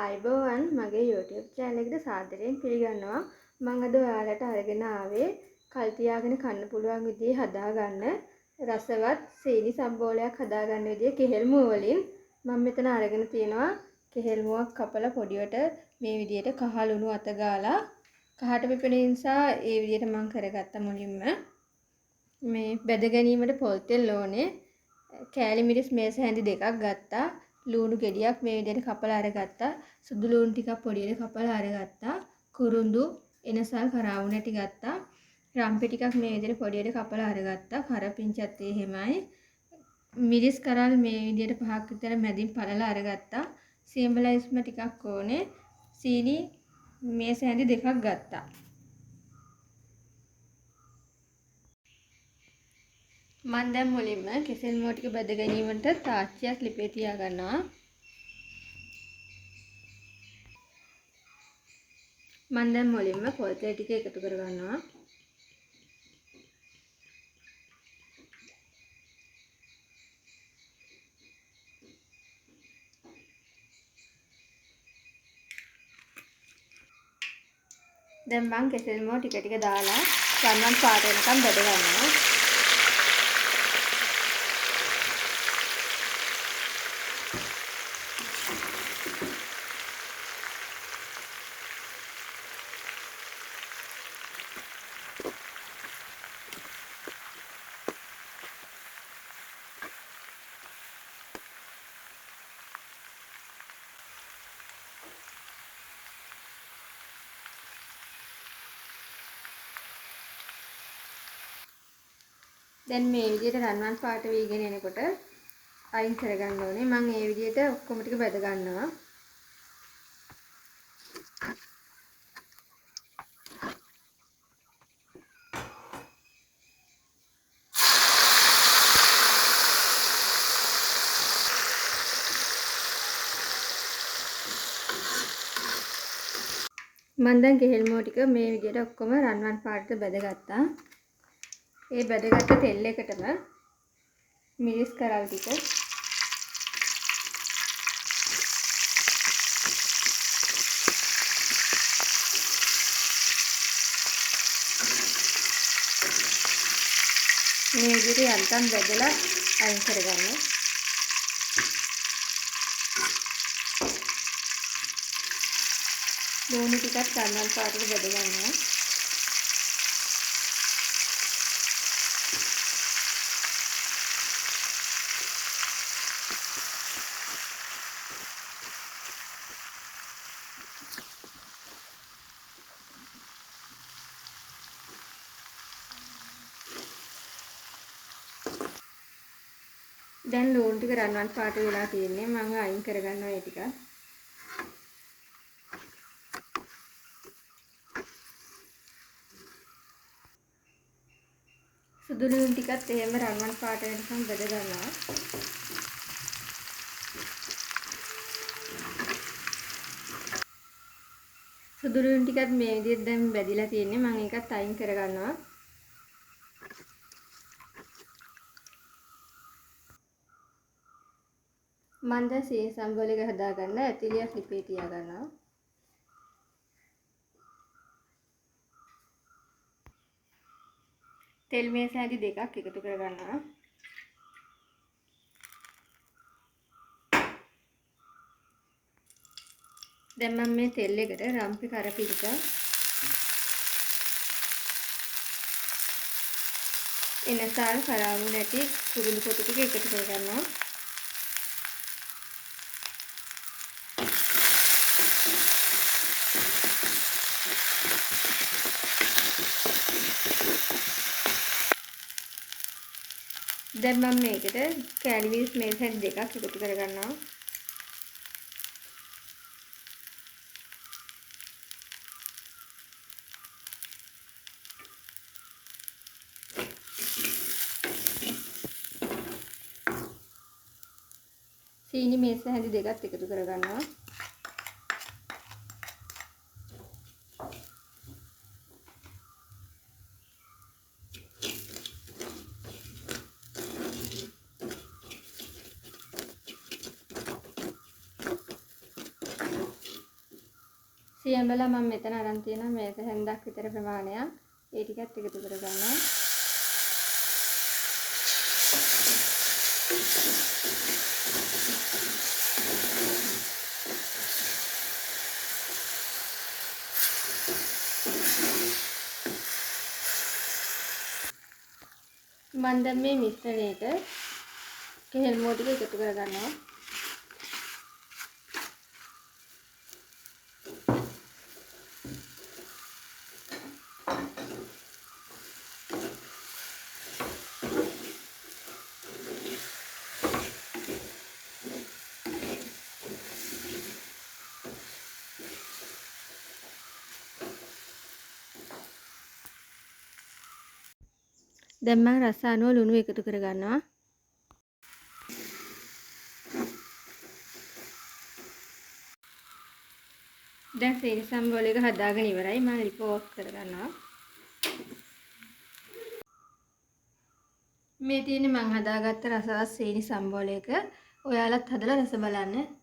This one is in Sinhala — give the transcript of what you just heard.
ආයිබෝවන් මගේ YouTube channel එකට සාදරයෙන් පිළිගන්නවා. මම අද ඔයාලට අරගෙන ආවේ කල් තියාගෙන කන්න පුළුවන් විදිහේ හදාගන්න රසවත් සීනි සම්බෝලයක් හදාගන්න විදිය කෙහෙල් මුව වලින්. මම මෙතන අරගෙන තියෙනවා කෙහෙල් මුවක් කපලා පොඩියට මේ විදිහට කහ ලුණු අත ගාලා කහට පිපෙන නිසා ඒ විදිහට මම කරගත්ත මුලින්ම. මේ බෙද ගැනීමට පොල් තෙල් ඕනේ. කෑලි මිරිස් මේස හැඳි දෙකක් ගත්තා. ලුණු ගෙඩියක් මේ විදිහට කපලා අරගත්තා. සුදු ලුණු ටිකක් පොඩියට කපලා අරගත්තා. කුරුඳු එනසල් කරාවු නැටි ගත්තා. රම්පෙ ටිකක් මේ විදිහට පොඩියට කපලා අරගත්තා. කරපිංචත් එහෙමයි. මිරිස් කරල් මේ විදිහට පහක් විතර මැදින් පළලා අරගත්තා. සීඹලයිස්ම ටිකක් ඕනේ. සීනි මේස හැඳි දෙකක් ගත්තා. මම දැන් මුලින්ම කෙසෙල් මුව ටික බෙද ගැනීමට තාච්චියක් ලිපේ තියා ගන්නවා. මම දැන් මුලින්ම පොල් තෙල් ටික එකතු කර ගන්නවා. දැන් මම කෙසෙල් මුව ටික ටික දාලා සම්මන් පාට වෙනකම් බෙද ගන්නවා. දැන් මේ විදිහට රන්වන් පාට වීගෙන එනකොට අයින් කරගන්න ඕනේ. මම මේ විදිහට ඔක්කොම ටික බෙද ගන්නවා. මම දැන් කෙහෙල් මුව ටික මේ විදිහට ඔක්කොම රන්වන් පාටට බෙදගත්තා. ඒ බෙදගත්ත තෙල් එකටම මිරිස් කරල් ටික මේ විදිහට යන්තම් බෙදලා අයින් කරගන්න. ලුණු ටිකක් රන්වන් පාටට බෙද ගන්නවා. දැන් ලුණු ටික රන්වන් පාට වෙලා තියෙන්නේ. මම අයින් කරගන්නවා ඒ ටික. සුදු ලුණු ටිකත් එහෙම රන්වන් පාට වෙනකම් බෙද ගන්නවා. සුදු ලුණු ටිකත් මේ විදිහට දැන් බෙදිලා තියෙන්නේ. මම ඒකත් අයින් කරගන්නවා. මම දැන් සීනි සම්බෝලයක හදාගන්න ඇතිලියක් ලිපේ තියා ගන්නවා. තෙල් මේස හැඳි දෙකක් එකතු කර ගන්නවා. දැන් මම මේ තෙල් එකට රම්පි කරපිංච එනසාල් කරාවු නැටි කුරුළු පොතු ටික එකතු කර ගන්නවා. දැන් මම මේකට කෑලි මිරිස් මේස හැඳි දෙකක් එකතු කර ගන්නවා. සීනි මේස හැඳි දෙකත් එකතු කර ගන්නවා. සියඹලා මම මෙතන අරන් තියෙනවා මේක හැන්දක් විතර ප්‍රමාණයක්. ඒ ටිකත් එකතු කරගන්නවා. මම දැන් මේ මිශ්‍රණයට කෙහෙල් මුව ටික එකතු කරගන්නවා. දැන් මම රස අනුව ලුණු එකතු කරගන්නවා. දැන් සීනි සම්බෝලයක හදාගෙන ඉවරයි. මම ලිප ඕෆ් කරගන්නවා. මේ තියෙන්නේ මම හදාගත්ත රසවත් සීනි සම්බෝලයක. ඔයාලත් හදලා රස බලන්න.